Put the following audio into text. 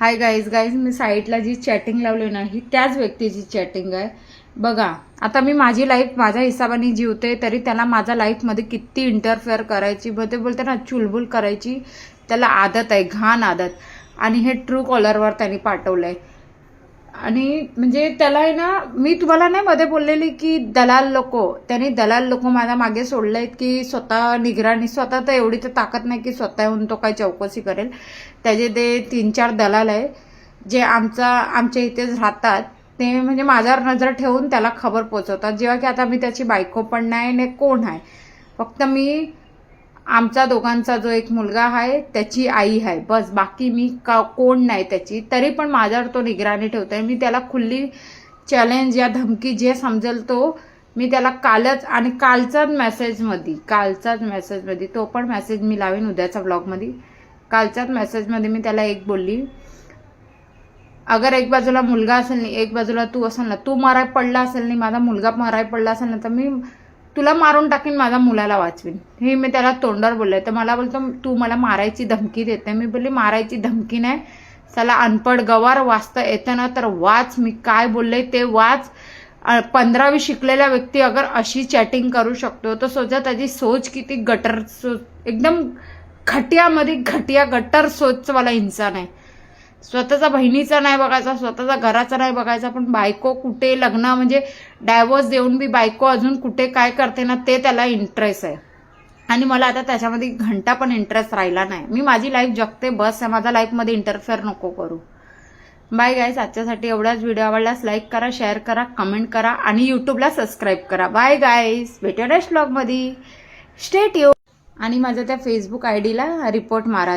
Hi guys मी साईटला जी chatting लावली ना ही त्याच व्यक्तीची चॅटिंग आहे. बघा आता मी माझी लाईफ माझ्या हिसाबाने जीवते, तरी त्याला माझ्या लाईफमध्ये किती इंटरफेअर करायची, ते बोलते ना चुलबुल करायची त्याला आदत आहे, घाण आदत. आणि हे ट्रू कॉलरवर त्यांनी पाठवलंय. आणि म्हणजे त्याला आहे ना, मी तुम्हाला नाही मध्ये बोललेली की दलाल लोक, त्यांनी दलाल लोक माझ्या मागे सोडलेत की स्वतः निगराणी, स्वतः तर एवढी तर ताकद नाही की स्वतः येऊन तो काही चौकशी करेल. त्याचे ते 3-4 दलाल आहे जे आमच्या इथेच राहतात. ते म्हणजे माझ्यावर नजर ठेवून त्याला खबर पोचवतात. जेव्हा की आता मी त्याची बायको पण नाही ने कोण आहे, फक्त मी आमचा दोघांचा जो एक मुलगा आहे त्याची आई आहे, बस. बाकी मी कोण नाही त्याची. तरी पण माझ्यावर तो निगराणी ठेवतोय. मी त्याला खुल्ली चॅलेंज या धमकी जे समजेल तो मी त्याला कालच आणि कालचाच मेसेजमध्ये तो पण मेसेज मी लावेन उद्याच्या ब्लॉगमध्ये. कालच्याच मेसेजमध्ये मी त्याला एक बोलली, अगर एक बाजूला मुलगा असेल नाही, एक बाजूला तू असेल ना, तू माराय पडला असेल नाही, माझा मुलगा माराय पडला असेल ना, तर मी तुला मारून टाकीन, माझ्या मुलाला वाचवीन. हे मी त्याला तोंडावर बोलले. तर मला बोलतो तू मला मारायची धमकी देते. मी बोलली मारायची धमकी नाही, त्याला अनपढ गवार वाचता येतं ना तर वाच, मी काय बोलले ते वाच. 15वी शिकलेला व्यक्ती अगर अशी चॅटिंग करू शकतो तर सोचा त्याची सोच किती गटर, एकदम घटियामध्ये घटिया गटर सोचवाला इंसान आहे. स्वतःचा बहिणीचा नाही बघायचा, स्वतःचा घराचा नाही बघायचा, पण बायको कुठे लग्न म्हणजे डायव्होर्स देऊन बी बायको अजून कुठे काय करते ना ते त्याला इंटरेस्ट आहे. आणि मला आता त्याच्यामध्ये घंटा पण इंटरेस्ट राहिला नाही. मी माझी लाईफ जगते, बस. माझ्या लाईफमध्ये इंटरफेअर नको करू. बाय गाईज, आजच्यासाठी एवढाच. व्हिडिओ आवडल्यास लाईक करा, शेअर करा, कमेंट करा आणि यूट्यूबला सबस्क्राईब करा. बाय गाईज, भेटूया नेक्स्ट ब्लॉगमध्ये. Stay tune. आणि माझ्या त्या फेसबुक आयडीला रिपोर्ट मारा.